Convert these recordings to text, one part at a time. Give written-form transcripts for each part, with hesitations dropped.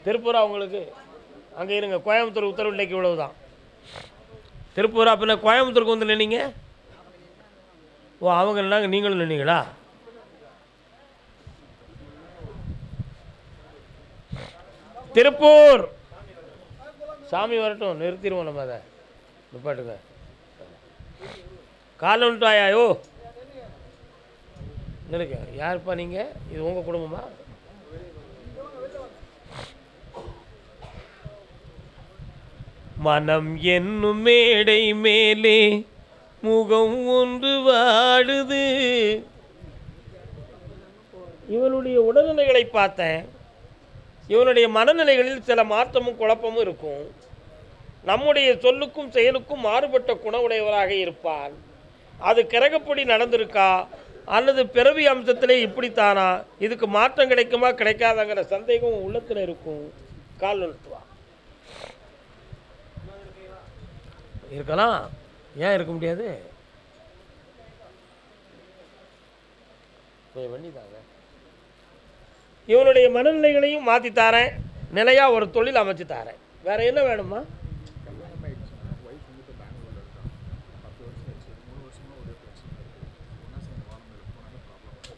திருப்பூரா உங்களுக்கு? அங்கே இருங்க, கோயம்புத்தூர் உத்தரவு இன்னைக்கு இவ்வளவு தான். திருப்பூரா? பின்ன கோயம்புத்தூருக்கு வந்து நின்னீங்க? ஓ, அவங்க நின்னாங்க, நீங்களும் நின்னீங்களா? திருப்பூர் சாமி வரட்டும், நிறுத்திடுவோம் நம்ம அதை. நிப்பாட்டுங்க. கால் வந்துட்டாயோ? நினைக்க யாருப்பா நீங்கள்? இது உங்கள் குடும்பமா? மனம் என்னும் மேடை மேலே முகம் ஒன்று வாடுது. இவனுடைய உடல்நிலைகளை பார்த்தேன். இவனுடைய மனநிலைகளில் சில மாற்றமும் குழப்பமும் இருக்கும். நம்முடைய சொல்லுக்கும் செயலுக்கும் மாறுபட்ட குணவுடையவராக இருப்பான். அது கிரகப்படி நடந்திருக்கா அல்லது பிறவி அம்சத்திலே இப்படித்தானா? இதுக்கு மாற்றம் கிடைக்குமா கிடைக்காதாங்கிற சந்தேகம் உள்ளத்தில் இருக்கும். கால் நிறுத்துவா இருக்கலாம். ஏன் இருக்க முடியாது? பண்ணித்தாங்க. இவனுடைய மனநிலைகளையும் மாற்றி தாரேன். நிலையாக ஒரு தொழில் அமைச்சு தாரேன். வேற என்ன வேணுமா?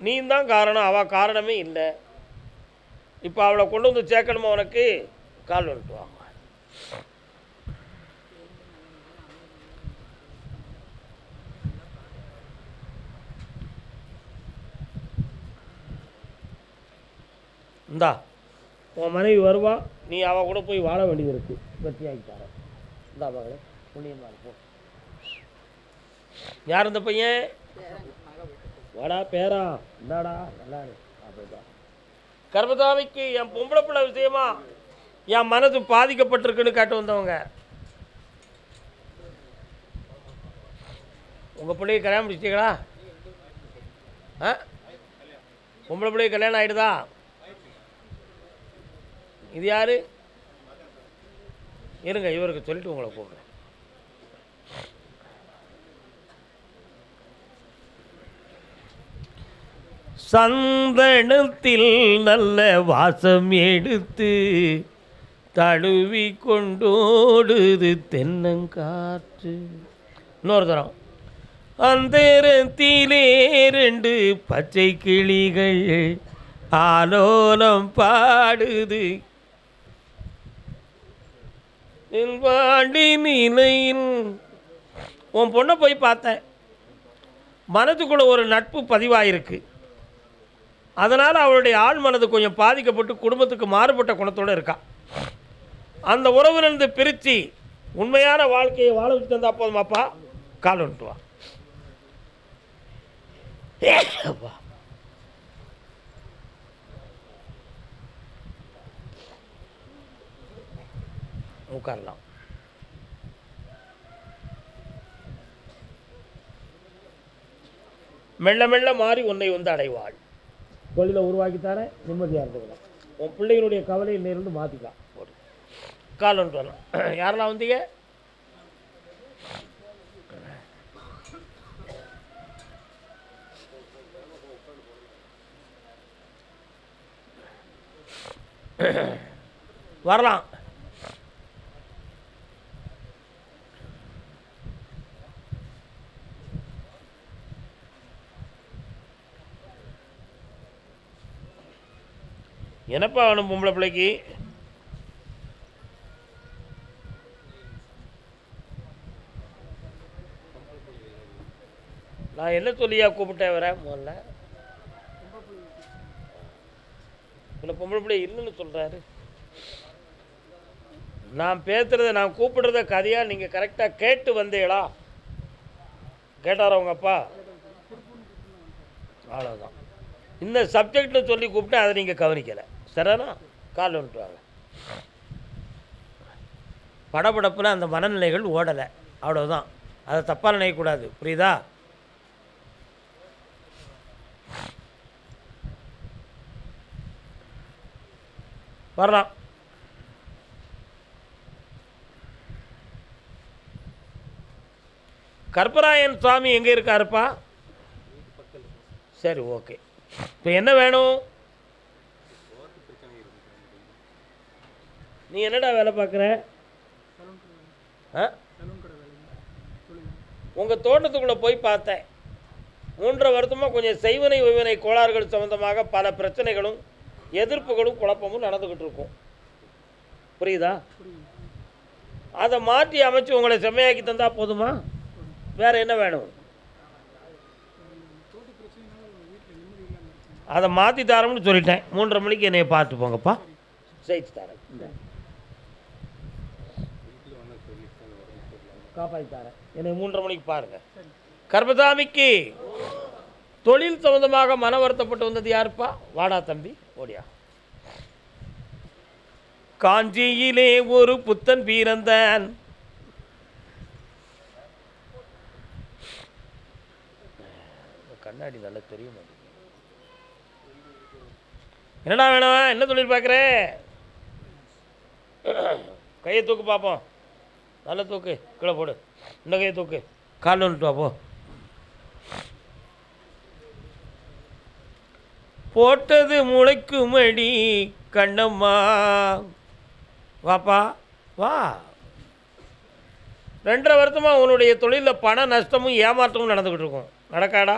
நீ தான் காரணம், அவள் காரணமே இல்லை. இப்போ அவளை கொண்டு வந்து சேர்க்கணுமா உனக்கு? கால் வந்துட்டு வாங்க. இந்தா உன் மனைவி வருவா, நீ அவள் கூட போய் வாழ வேண்டியது இருக்குது. வெற்றி ஆகிட்டார. இந்தா மகளே, புண்ணியமாக இருக்கும். யார் இந்த பையன்? வாடா பேரா, இந்தாடா நல்லா அப்படிதான். கர்மதாமிக்கு என் பொம்பளை பிள்ளை விஷயமா என் மனசு பாதிக்கப்பட்டிருக்குன்னு கேட்டு வந்தவங்க. உங்கள் பிள்ளைய கல்யாணம் முடிச்சிட்டீங்களா? பொம்பளை பிள்ளைய கல்யாணம் ஆகிடுதா? இது யாரு? இருங்க, இவருக்கு சொல்லிட்டு உங்களை கூப்பிடுறேன். சந்தனத்தில் நல்ல வாசம் எடுத்து தழுவி கொண்டோடுது தென்னங்காற்று. இன்னொரு தரம். அந்தரத்திலே 2 பச்சை கிளிகள் ஆலோலம் பாடுது. வாண்டி நிலையில் உன் பொண்ணை போய் பார்த்தேன். மனதுக்குள்ள ஒரு நட்பு பதிவாயிருக்கு. அதனால் அவளுடைய ஆள் மனது கொஞ்சம் பாதிக்கப்பட்டு குடும்பத்துக்கு மாறுபட்ட குணத்தோடு இருக்கா. அந்த உறவிலிருந்து பிரித்து உண்மையான வாழ்க்கையை வாழ வச்சு தந்தா போதுமாப்பா. கால் வந்துட்டு வா. உட்காரலாம். மெல்ல மெல்ல மாறி உன்னை வந்து அடைவாள். தொழிலை உருவாக்கித்தானே நிம்மதியாக இருந்துக்கலாம். உன் பிள்ளைகளுடைய கவலையில் இருந்து மாற்றிக்கலாம். ஒரு கால் வந்துட்டு வரலாம். யாரெல்லாம் வந்தீங்க? வரலாம். என்னப்பா வேணும் பொம்பளை பிள்ளைக்கு? நான் என்ன சொல்லியா கூப்பிட்டேன் வரேன் முதல்ல? இல்லை, பொம்பளை பிள்ளை இல்லைன்னு சொல்கிறாரு. நான் பேசுகிறத, நான் கூப்பிடுறத கதையாக நீங்கள் கரெக்டாக கேட்டு வந்தீங்களா? கேட்டாரா உங்கள் அப்பா? அவ்வளோதான். இந்த சப்ஜெக்டில் சொல்லி கூப்பிட்டேன், அதை நீங்கள் கவனிக்கலை. சரிண்ணா? கால் வந்துட்டுவாங்க. படபடப்பில் அந்த மனநிலைகள் ஓடலை, அவ்வளோதான். அதை தப்பாக நினைக்கக்கூடாது, புரியுதா? வரலாம். கற்பராயன் சுவாமி எங்கே இருக்காருப்பா? சரி, ஓகே. இப்போ என்ன வேணும்? நீ என்னடா வேலை பார்க்குற? உங்கள் தோட்டத்துக்குள்ளே போய் பார்த்தேன். 3 வருஷமாக கொஞ்சம் செய்வனை ஒய்வனை கோளாறுகள் சம்மந்தமாக பல பிரச்சனைகளும் எதிர்ப்புகளும் குழப்பமும் நடந்துக்கிட்டு இருக்கும். புரியுதா? அதை மாற்றி அமைச்சு உங்களை செம்மையாக்கி தந்தால் போதுமா? வேறு என்ன வேணும்? அதை மாற்றி தரோம்னு சொல்லிட்டேன். 3:30 மணிக்கு என்னை பார்த்து போங்கப்பா, ஜெயிச்சு தரேன், காப்பாற்றி தரேன். என்னை 3:30 மணிக்கு பாருங்கள். கர்பசாமிக்கு தொழில் சம்பந்தமாக மன வருத்தப்பட்டு வந்தது யாருப்பா? வாடா தம்பி, ஓடியா. காஞ்சியிலே ஒரு புத்தன் பிறந்தான். கண்ணாடி நல்லா தெரியும். என்னடா வேணும்? என்ன தொழில் பார்க்குற? கையை தூக்கு பார்ப்போம். நல்ல தூக்கு, கீழே போடு. இந்த கையை தூக்கு, காலில் வந்துட்டு வாப்போ. போட்டது முளைக்குமடி கண்ணம்மா, வாப்பா வா. 2.5 வருஷமாக உன்னுடைய தொழிலில் பண நஷ்டமும் ஏமாற்றமும் நடந்துக்கிட்டு இருக்கும். நடக்காடா?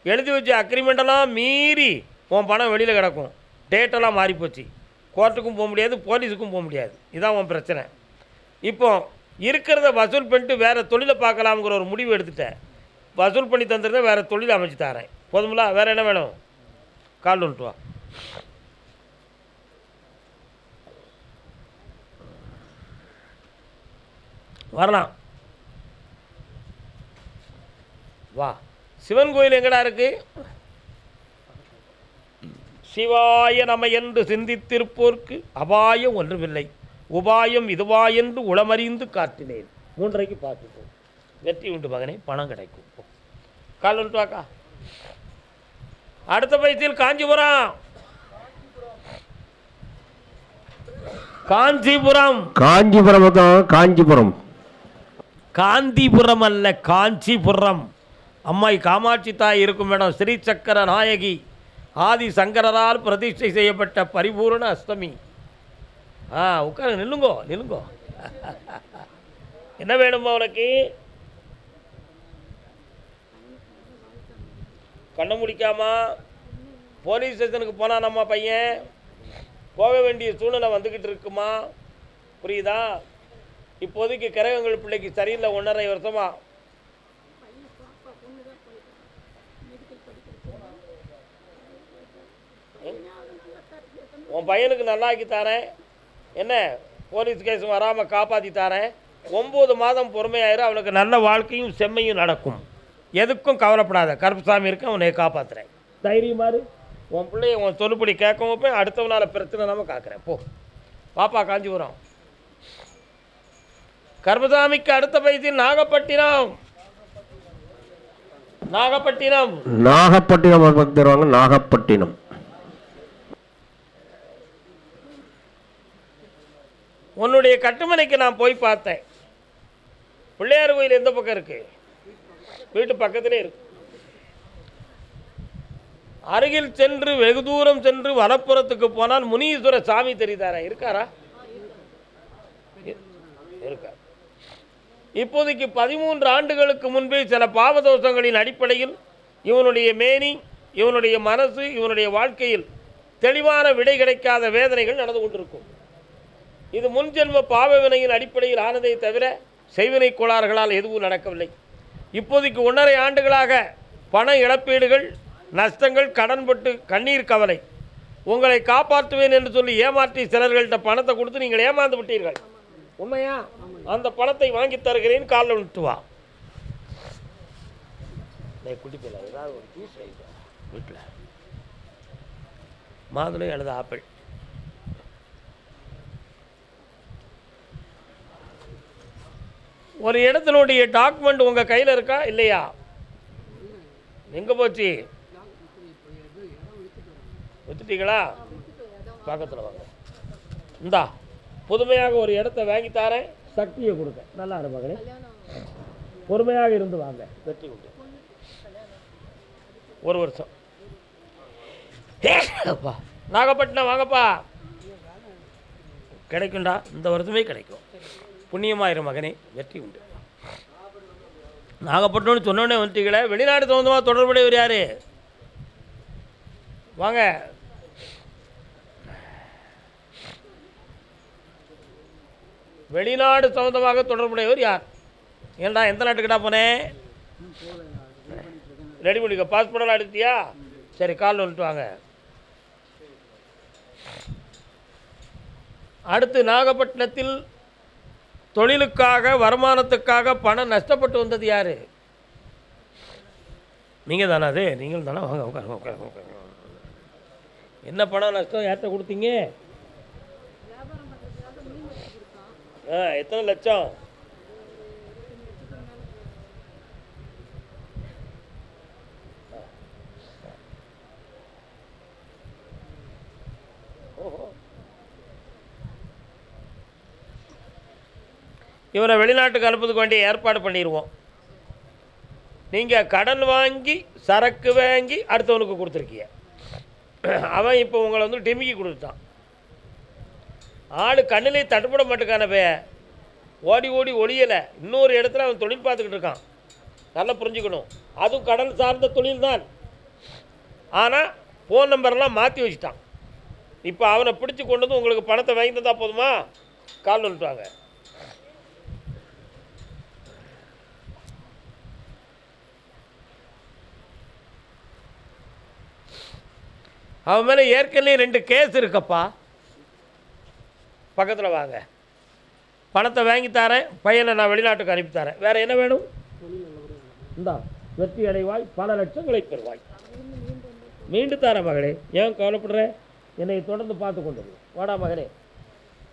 எழுதி வச்ச அக்ரிமெண்டெல்லாம் மீறி உன் பணம் வெளியில் கிடக்கும். டேட்டெல்லாம் மாறிப்போச்சு. கோர்ட்டுக்கும் போக முடியாது, போலீஸுக்கும் போக முடியாது. இதுதான் உன் பிரச்சனை. இப்போ இருக்கிறத வசூல் பண்ணிட்டு வேறு தொழிலை பார்க்கலாம்ங்கிற ஒரு முடிவு எடுத்துட்டேன். வசூல் பண்ணி தந்துருந்தேன், வேறு தொழில் அமைச்சு தரேன். போதுங்களா? வேறு என்ன வேணும்? கால் வந்துட்டு வா. வரலாம், வா. சிவன் கோயில் எங்கடா இருக்கு? சிவாய நம என்று சிந்தித்திருப்போர்க்கு அபாயம் ஒன்றுமில்லை, உபாயம் இதுவாயென்று உளமறிந்து காட்டினேன். 3:30க்கு பார்த்துப்போம். வெற்றி உண்டு மகனே, பணம் கிடைக்கும். கால் வந்துட்டு வாக்கா. அடுத்த பைசில் காஞ்சிபுரம். காஞ்சிபுரம், காஞ்சிபுரம் தான். காஞ்சிபுரம், காந்திபுரம் அல்ல, காஞ்சிபுரம். அம்மாய் காமாட்சி தாய் இருக்கும் இடம். ஸ்ரீ சக்கர நாயகி ஆதி சங்கரால் பிரதிஷ்டை செய்யப்பட்ட பரிபூர்ண அஷ்டமி. உட்காரு, நில்லுங்கோ நில்லுங்கோ. என்ன வேணுமா உனக்கு? கண்ணை முடிக்காமா போலீஸ் ஸ்டேஷனுக்கு போனால் நம்ம பையன் போக வேண்டிய சூழ்நிலை வந்துக்கிட்டு இருக்குமா? புரியுதா? இப்போதைக்கு கிரகங்கள் பிள்ளைக்கு சரியில்லை. 1.5 வருஷமா உன் பையனுக்கு நல்லாக்கி தரேன். என்ன போலீஸ் கேஸ் வராமல் காப்பாற்றி தரேன். 9 மாதம் பொறுமையாயிரும். அவனுக்கு நல்ல வாழ்க்கையும் செம்மையும் நடக்கும். எதுக்கும் கவலைப்படாத. கருப்பசாமி இருக்க அவனை காப்பாற்றுறேன். தைரியமாறு. உன் பிள்ளைய உன் சொல்லுபடி கேட்க வைப்பேன். அடுத்தவனால பிரச்சனை நம்ம காக்கிறேன். போ பாப்பா. காஞ்சிபுரம். கருப்பசாமிக்கு அடுத்த பைசில் நாகப்பட்டினம். நாகப்பட்டினம், நாகப்பட்டினம் தருவாங்க. நாகப்பட்டினம் உன்னுடைய கட்டுமனைக்கு நான் போய் பார்த்தேன். பிள்ளையார் கோயில் எந்த பக்கம் இருக்கு? வீட்டு பக்கத்திலே இருக்கு. அருகில் சென்று வெகு தூரம் சென்று வலப்புறத்துக்கு போனால் முனீஸ்வர சாமி தெரியுதாரா? இருக்காரா? இருக்கா. இப்போதைக்கு 13 ஆண்டுகளுக்கு முன்பே சில பாவதோஷங்களின் அடிப்படையில் இவனுடைய மேனி, இவனுடைய மனசு, இவனுடைய வாழ்க்கையில் தெளிவான விடை கிடைக்காத வேதனைகள் நடந்து கொண்டிருக்கும். இது முன்ஜென்ம பாவ வினையின் அடிப்படையில் ஆனதை தவிர செய்வினை கோளாறுகளால் எதுவும் நடக்கவில்லை. இப்போதைக்கு 1.5 ஆண்டுகளாக பண இழப்பீடுகள், நஷ்டங்கள், கடன்பட்டு கண்ணீர் கவலை. உங்களை காப்பாற்றுவேன் என்று சொல்லி ஏமாற்றி சிலர்கள்ட்ட பணத்தை கொடுத்து நீங்கள் ஏமாந்து விட்டீர்கள். உண்மையா? அந்த பணத்தை வாங்கி தருகிறேன். காலில் விட்டு வா. குட்டிப்பில்லை ஏதாவது ஒரு ஜூஸ் வீட்டில் மாதுளை அல்லது ஆப்பிள். ஒரு இடத்தினுடைய டாக்குமெண்ட் உங்கள் கையில் இருக்கா இல்லையா? எங்கே போச்சு? வித்துட்டீங்களா? பக்கத்தில் வாங்க. இந்தா புதுமையாக ஒரு இடத்த வாங்கி தரேன். சக்தியை கொடுக்க. நல்லா இருப்பாங்களே. பொறுமையாக இருந்து வாங்க. வெற்றி உண்டு. 1 வருஷம். நாகப்பட்டினம் வாங்கப்பா. கிடைக்கும்டா, இந்த வருஷமே கிடைக்கும். புண்ணியமாயிரும் மகனே, வெற்றி உண்டு. நாகப்பட்டினம்னு சொன்னோடனே வந்துட்டீங்களே, வெளிநாடு சம்மந்தமாக தொடர்புடையவர் யார்? வாங்க. வெளிநாடு சம்மந்தமாக தொடர்புடையவர் யார்? ஏன்டா எந்த நாட்டுக்கிட்டா போனேன்? ரெடி பண்ணிக்க. பாஸ்போர்ட்டெல்லாம் எடுத்தியா? சரி, கால் வந்துட்டு வாங்க. அடுத்து, நாகப்பட்டினத்தில் தொழிலுக்காக வருமானத்துக்காக பணம் நஷ்டப்பட்டு வந்தது யார்? நீங்கள் தானே? அது நீங்கள் தானே? வாங்க உட்காருங்க உட்காருங்க உட்காருங்க. என்ன பணம் நஷ்டம்? யார்கிட்ட கொடுத்தீங்க? எத்தனை லட்சம்? ஓஹோ. இவரை வெளிநாட்டுக்கு அனுப்புறதுக்கு வேண்டிய ஏற்பாடு பண்ணிடுவோம். நீங்கள் கடன் வாங்கி சரக்கு வாங்கி அடுத்தவனுக்கு கொடுத்துருக்கீங்க. அவன் இப்போ உங்களை வந்து டிமிக்கி கொடுத்துட்டான். ஆள் கண்ணிலே தட்டுப்பட மாட்டேக்கானவே, ஓடி ஓடி ஒளியலை. இன்னொரு இடத்துல அவன் தொழில் பார்த்துக்கிட்டு இருக்கான். நல்லா புரிஞ்சுக்கணும். அதுவும் கடன் சார்ந்த தொழில் தான். ஆனால் ஃபோன் நம்பர்லாம் மாற்றி வச்சுட்டான். இப்போ அவனை பிடிச்சி கொண்டு வந்து உங்களுக்கு பணத்தை வாங்கி தந்தால் போதுமா? கால் வந்துட்டாங்க. அவன் மேலே ஏற்கனவே 2 கேஸ் இருக்கப்பா. பக்கத்தில் வாங்க. பணத்தை வாங்கி தரேன், பையனை நான் வெளிநாட்டுக்கு அனுப்பி தரேன். வேறு என்ன வேணும்? இந்தா, வெற்றி அடைவாய், பல லட்சங்களை பெறுவாய். மீண்டும் தரேன் மகளே, ஏன் கவலைப்படுற? என்னை தொடர்ந்து பார்த்து கொண்டது. வாடா மகனே,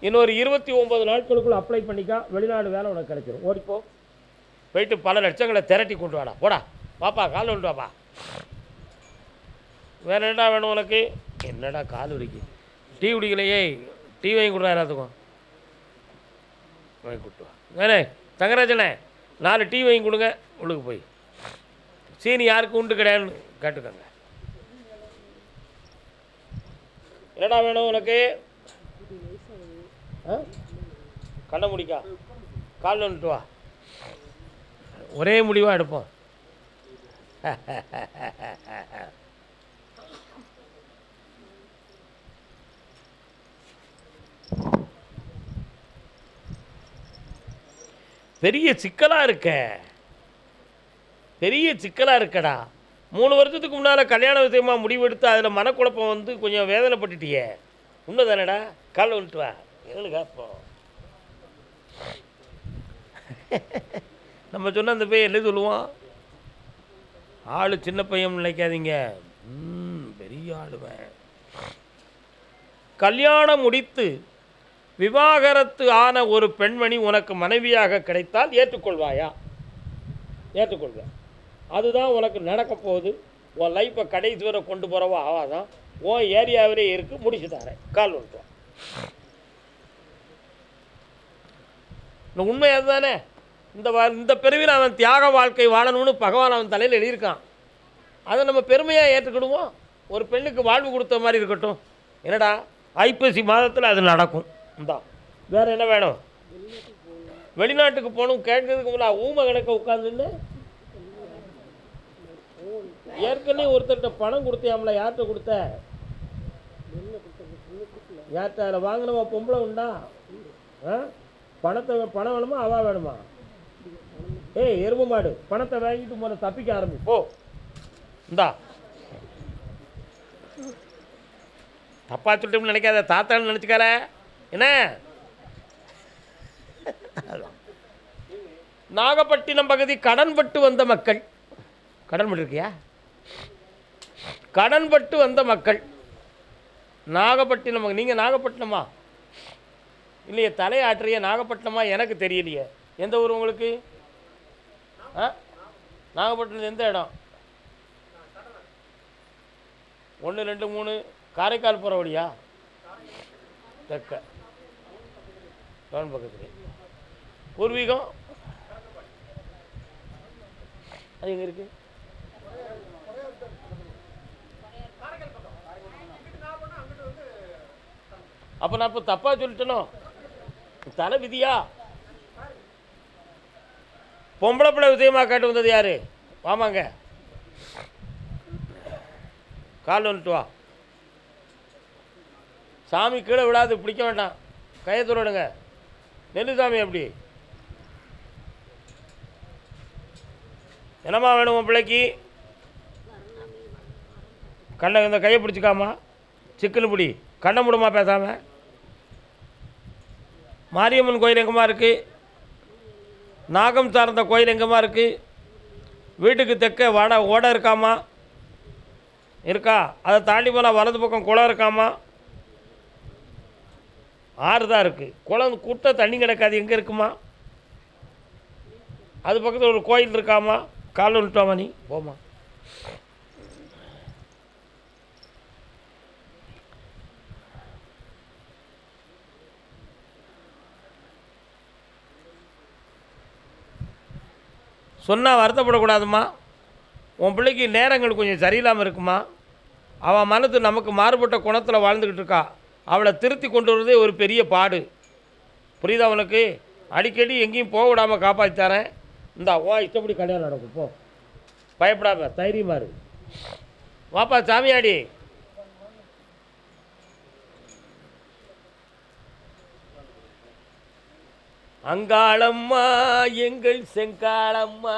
இன்னொரு 29 நாட்களுக்குள்ள அப்ளை பண்ணிக்கா, வெளிநாடு வேலை உனக்கு கிடைச்சிடும். ஓடிப்போ, போயிட்டு பல லட்சங்களை திரட்டி கொண்டு வாடா. போடா வாப்பா, கால் கொண்டு வாப்பா. வேறு என்னடா வேணும் உனக்கு? என்னடா கால் வலிக்கு? டீ குடிக்கலையே, டீ வாங்கி கொடுறா எல்லாத்துக்கும். வாங்கி கொடுத்துவா. வேணே தங்கராஜனே, 4 டீ வாங்கி கொடுங்க. உள்ளுக்கு போய் சீனி யாருக்கு உண்டு கிடையாதுன்னு கேட்டுக்கோங்க. என்னடா வேணும் உனக்கு? கண்ணை முடிக்கா, கால் வந்துட்டு வா. ஒரே முடிவாக எடுப்போம். பெரிய சிக்கலாக இருக்க, பெரிய சிக்கலாக இருக்கடா. 3 வருஷத்துக்கு முன்னால் கல்யாண விஷயமா முடிவெடுத்து அதில் மனக்குழப்பம் வந்து கொஞ்சம் வேதனைப்பட்டுட்டியே. உண்மை தானடா? கால் வந்துட்டு வா. என்னன்னு கேட்போம். நம்ம சொன்ன அந்த பையன் என்ன சொல்லுவான்? ஆள் சின்ன பையன் நினைக்காதீங்க, பெரிய ஆளுவேன். கல்யாணம் முடித்து விவாகரத்து ஆன ஒரு பெண்மணி உனக்கு மனைவியாக கிடைத்தால் ஏற்றுக்கொள்வாயா? ஏற்றுக்கொள்வேன். அதுதான் உனக்கு நடக்க போகுது. உன் லைஃப்பை கடைசி வரை கொண்டு போகிறவா ஆவாதான். உன் ஏரியாவிலே இருக்குது, முடிச்சு தரேன். கால் வந்துட்டு. உண்மை அதுதானே? இந்த பிறவியில் அவன் தியாக வாழ்க்கை வாழணும்னு பகவான் அவன் தலையில் எழுதியிருக்கான். அதை நம்ம பெருமையாக ஏற்றுக்கிடுவோம். ஒரு பெண்ணுக்கு வாழ்வு கொடுத்த மாதிரி இருக்கட்டும். என்னடா, ஐப்பசி மாதத்தில் அது நடக்கும். இந்தா, வேறு என்ன வேணும்? வெளிநாட்டுக்கு போகணும். கேட்கறதுக்கு முன்னா ஊமை கணக்க உட்காந்துன்னு ஏற்கனவே ஒருத்தர்கிட்ட பணம் கொடுத்தியாமல. யார்கிட்ட கொடுத்த? யார்கிட்ட? அதில் வாங்கினவா பொம்பளை உண்டா? பணம் வேணுமா அவா வேணுமா? ஏய் எருமை மாடு, பணத்தை வாங்கிட்டு முதல்ல தப்பிக்க ஆரம்பிப்போ. இந்தா, தப்பா சொல்லிட்டோம்னு நினைக்காத, தாத்தான்னு நினச்சிக்கார. என்ன? நாகப்பட்டினம் பகுதி கடன்பட்டு வந்த மக்கள். கடன்பட்டு இருக்கியா? கடன்பட்டு வந்த மக்கள் நாகப்பட்டினம். நீங்கள் நாகப்பட்டினமா? இல்லையே, தலையாற்றிய நாகப்பட்டினமா? எனக்கு தெரியலையே. எந்த ஊர் உங்களுக்கு? நாகப்பட்டினம் எந்த இடம்? 1 2 3 காரைக்கால் போகிற வழியா? தெற்க டவுன் பக்கத்துலேயே. பூர்வீகம் அது எங்கே இருக்குது? அப்போ நான் இப்போ தப்பாக சொல்லிட்டேனோ? தலை விதியா? பொம்பளை பிள்ளை விஷயமா கேட்டு வந்தது யாரு? வாமாங்க, கால் வந்துட்டு வா. சாமி கீழே விடாது, பிடிக்க வேண்டாம், கையை துறடுங்க. நெல்லுசாமி எப்படி என்னம்மா வேணும் உன் பிள்ளைக்கு? கண்ணை இந்த கையை பிடிச்சிக்காமா, சிக்கனு பிடி, கண்ணை மூடுமா பேசாமல். மாரியம்மன் கோயில் எங்கேம்மா இருக்குது? நாகம் சார்ந்த கோயில் எங்கேம்மா இருக்குது? வீட்டுக்கு தெற்க ஓடை இருக்காமா? இருக்கா? அதை தாண்டி போனால் வலது பக்கம் குளம் இருக்காமா? ஆறு தான் இருக்குது. குளம் கூட்ட தண்ணி கிடக்காது, எங்கே இருக்குமா? அது பக்கத்தில் ஒரு கோயில் இருக்காமா? கால் வந்துட்டோமா நீ, போமா. சொன்னால் வருத்தப்படக்கூடாதும்மா. உன் பிள்ளைக்கு நேரங்கள் கொஞ்சம் சரியில்லாமல் இருக்குமா? அவன் மனது நமக்கு மாறுபட்ட குணத்தில் வாழ்ந்துக்கிட்டு இருக்கா. அவளை திருத்தி கொண்டு வருவதே ஒரு பெரிய பாடு. புரியுதா உனக்கு? அடிக்கடி எங்கேயும் போக விடாமல் காப்பாற்றி தரேன். இந்தா ஓ இஷ்டப்படி கல்யாணம் நடக்கும், போ, பயப்படாம தைரியமாக இருக்கு. வாப்பா சாமியாடி. அங்காளம்மா எங்கள் செங்காளம்மா.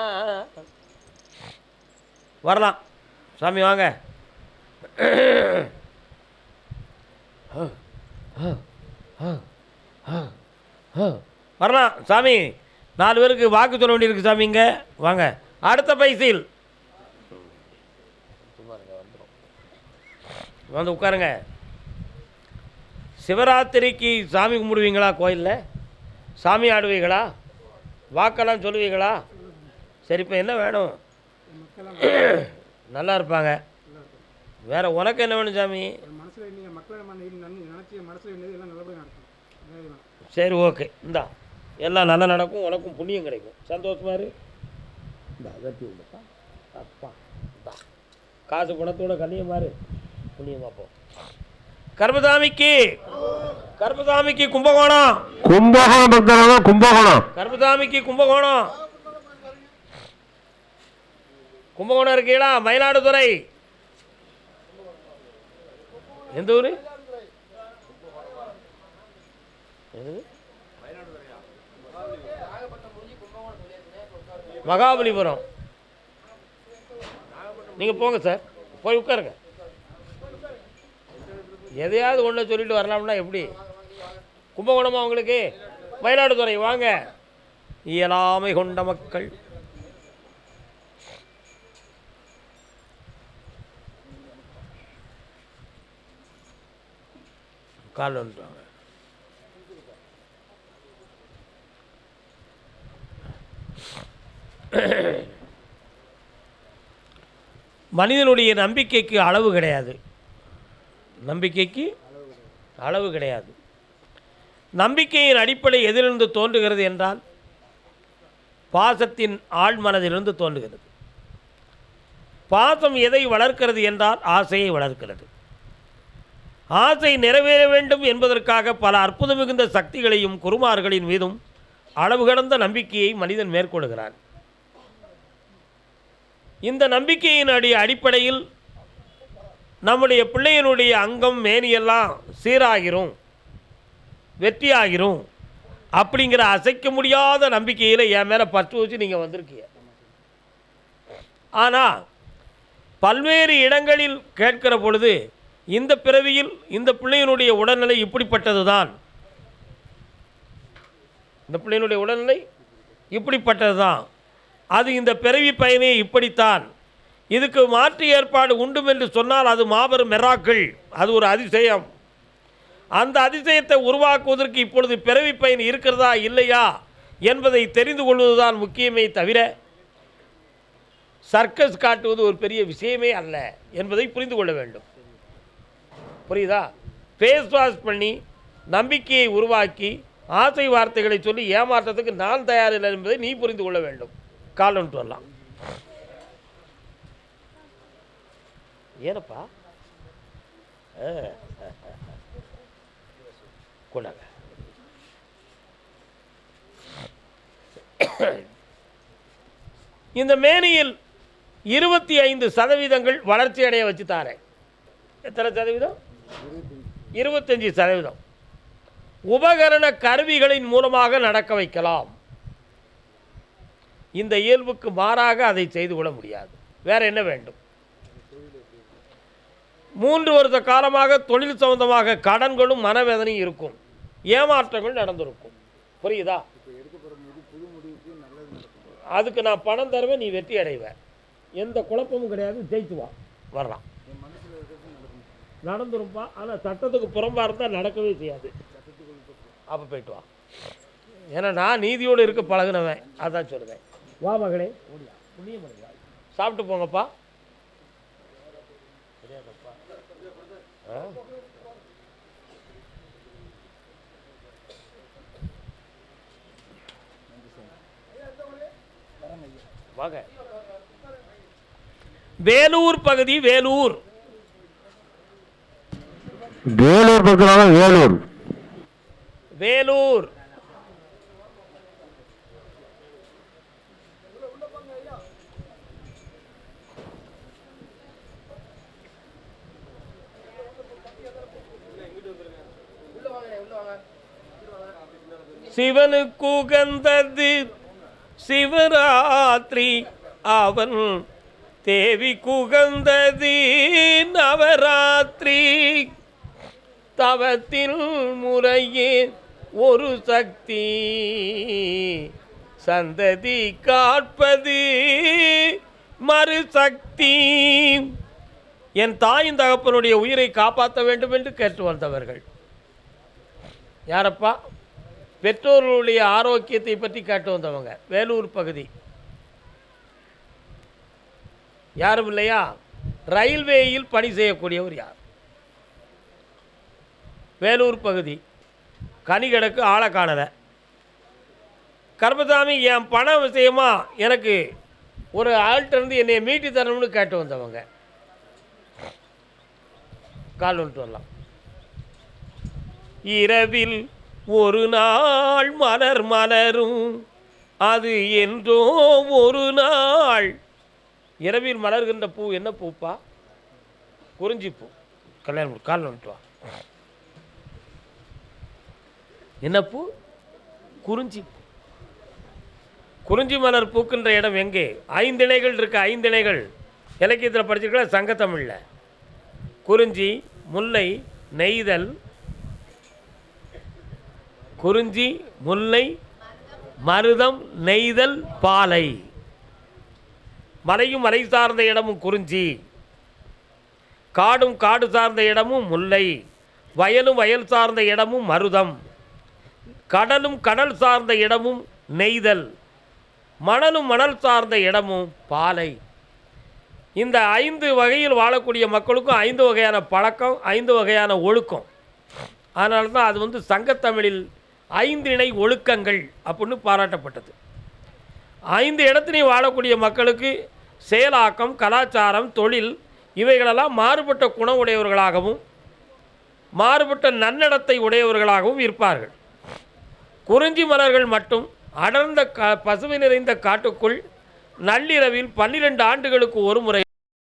வரலாம் சாமி, வாங்க. வரலாம் சாமி. 4 பேருக்கு வாக்கு சொல்ல வேண்டியிருக்கு சாமி. இங்கே வாங்க. அடுத்த பைசில் வந்து உட்காருங்க. சிவராத்திரிக்கு சாமி கும்பிடுவீங்களா? கோயிலில் சாமி ஆடுவீங்களா? வாக்கெல்லாம் சொல்லுவீங்களா? சரி, இப்போ என்ன வேணும்? நல்லா இருப்பாங்க. வேற உனக்கு என்ன வேணும் சாமி? சரி, ஓகே. இந்தா எல்லாம் நல்லா நடக்கும், உனக்கும் புண்ணியம் கிடைக்கும். சந்தோஷமா இரு. இந்தா கட்டி விடுப்பா. அப்பா இந்தா காசு பணத்தோட கண்ணியமாரு, புண்ணியமா போ. கர்மசாமிக்கு கர்மசாமிக்கு கும்பகோணம். கும்பகோணம் கும்பகோணம். கர்மசாமிக்கு கும்பகோணம். கும்பகோணம் இருக்கீங்களா? மயிலாடுதுறை. எந்த ஊர்? மகாபலிபுரம். நீங்கள் போங்க சார், போய் உட்காருங்க. எதையாவது ஒன்று சொல்லிட்டு வரலாம்னா எப்படி? கும்பகோணமா உங்களுக்கு? மயிலாடுதுறை வாங்க. இயலாமை கொண்ட மக்கள். கால் வந்துட்டாங்க. மனிதனுடைய நம்பிக்கைக்கு அளவு கிடையாது. நம்பிக்கைக்கு அளவு கிடையாது. நம்பிக்கையின் அடிப்படை எதிலிருந்து தோன்றுகிறது என்றால் பாசத்தின் ஆழ்மனதிலிருந்து தோன்றுகிறது. பாசம் எதை வளர்க்கிறது என்றால் ஆசையை வளர்க்கிறது. ஆசை நிறைவேற வேண்டும் என்பதற்காக பல அற்புதம் மிகுந்த சக்திகளையும் குருமார்களின் மீதும் அளவு கடந்த நம்பிக்கையை மனிதன் மேற்கொள்கிறான். இந்த நம்பிக்கையின் அடிப்படையில் நம்முடைய பிள்ளையினுடைய அங்கம் மேனியெல்லாம் சீராகிரும், வெற்றியாகிரும் அப்படிங்கிற அசைக்க முடியாத நம்பிக்கையில் என் மேலே பற்று வச்சு நீங்கள் வந்திருக்கீங்க. ஆனால் பல்வேறு இடங்களில் கேட்கிற பொழுது இந்த பிறவியில் இந்த பிள்ளையினுடைய உடல்நிலை இப்படிப்பட்டது தான், இந்த பிள்ளையினுடைய உடல்நிலை இப்படிப்பட்டது தான், அது இந்த பிறவி பயனே இப்படித்தான், இதுக்கு மாற்று ஏற்பாடு உண்டும் என்று சொன்னால் அது மாபெரும் மெராக்கிள், அது ஒரு அதிசயம். அந்த அதிசயத்தை உருவாக்குவதற்கு இப்பொழுது பிறவி பயன் இருக்கிறதா இல்லையா என்பதை தெரிந்து கொள்வதுதான் முக்கியமே தவிர சர்க்கஸ் காட்டுவது ஒரு பெரிய விஷயமே அல்ல என்பதை புரிந்து கொள்ள வேண்டும். புரியுதா? ஃபேஸ் வாஷ் பண்ணி நம்பிக்கையை உருவாக்கி ஆசை வார்த்தைகளை சொல்லி ஏமாற்றத்துக்கு நான் தயாரில்லை என்பதை நீ புரிந்து கொள்ள வேண்டும். கால் வந்துட்டு வரலாம். ஏனப்பா கொண்டாங்க. இந்த மேனியில் 25% வளர்ச்சி அடைய வச்சு தாரேன். எத்தனை சதவீதம்? 25%. உபகரண கருவிகளின் மூலமாக நடக்க வைக்கலாம். இந்த இயல்புக்கு மாறாக அதை செய்து கொள்ள முடியாது. வேற என்ன வேண்டும்? 3 வருட காலமாக தொழில் சம்பந்தமாக கடன்களும் மனவேதனையும் இருக்கும், ஏமாற்றங்கள் நடந்திருக்கும். புரியுதா? அதுக்கு நான் பணம் தருவேன், நீ வெற்றி அடைவேன், எந்த குழப்பமும் கிடையாது, ஜெயித்து வரலாம். நடந்துருப்பா. ஆனால் சட்டத்துக்கு புறம்பாக இருந்தால் நடக்கவே செய்யாது. அப்போ போயிட்டு வா. ஏன்னா நான் நீதியோடு இருக்க பழகினவன், அதான் சொல்லுவேன். வா மகளே, சாப்பிட்டு போங்கப்பா. வாங்க. வேலூர் பகுதி. வேலூர் வேலூர் பக்கத்துல வேலூர். வேலூர் சிவனுக்கு உகந்தது சிவராத்திரி, அவன் தேவி குகந்தது நவராத்திரி. தவத்தில் முறையே ஒரு சக்தி, சந்ததி காட்பது மறுசக்தி. என் தாயின் தகப்பனுடைய உயிரை காப்பாற்ற வேண்டும் என்று கேட்டு வந்தவர்கள் யாரப்பா? பெற்றோர்களுடைய ஆரோக்கியத்தை பற்றி கேட்டு வந்தவங்க. வேலூர் பகுதி. யாரும் இல்லையா? ரயில்வேயில் பணி செய்யக்கூடியவர் யார்? வேலூர் பகுதி. கனி கிடக்கு, ஆளை காணலை. கர்மசாமி, என் பண விஷயமா எனக்கு ஒரு ஆள்கிட்டருந்து என்னை மீட்டி தரணும்னு கேட்டு வந்தவங்க. கால் வந்துட்டு வரலாம். இரவில் ஒரு நாள் மலர் மலரும், அது என்றோ ஒரு நாள். இரவில் மலர்கின்ற பூ என்ன பூப்பா? குறிஞ்சி பூ. கல்யாணம் கால் வந்துட்டு வா. என்ன பூ? குறிஞ்சி பூ. குறிஞ்சி மலர் பூக்கின்ற இடம் எங்கே? 5 இணைகள் இருக்கு. 5 இணைகள் இலக்கியத்தில் படிச்சிருக்கல, சங்கத்தமிழில். குறிஞ்சி, முல்லை, நெய்தல். குறிஞ்சி, முல்லை, மருதம், நெய்தல், பாலை. மலையும் மலை சார்ந்த இடமும் குறிஞ்சி, காடும் காடு சார்ந்த இடமும் முல்லை, வயலும் வயல் சார்ந்த இடமும் மருதம், கடலும் கடல் சார்ந்த இடமும் நெய்தல், மணலும் மணல் சார்ந்த இடமும் பாலை. இந்த 5 வகையில் வாழக்கூடிய மக்களுக்கும் 5 வகையான பழக்கம், 5 வகையான ஒழுக்கம். அதனால தான் அது சங்கத்தமிழில் 5 இணை ஒழுக்கங்கள் அப்படின்னு பாராட்டப்பட்டது. 5 இடத்துலையும் வாழக்கூடிய மக்களுக்கு செயலாக்கம், கலாச்சாரம், தொழில் இவைகளெல்லாம் மாறுபட்ட குணம் உடையவர்களாகவும் மாறுபட்ட நன்னடத்தை உடையவர்களாகவும் இருப்பார்கள். குறிஞ்சி மலர்கள் மட்டும் அடர்ந்த பசுமை நிறைந்த காட்டுக்குள் நள்ளிரவில் 12 ஆண்டுகளுக்கு ஒரு முறை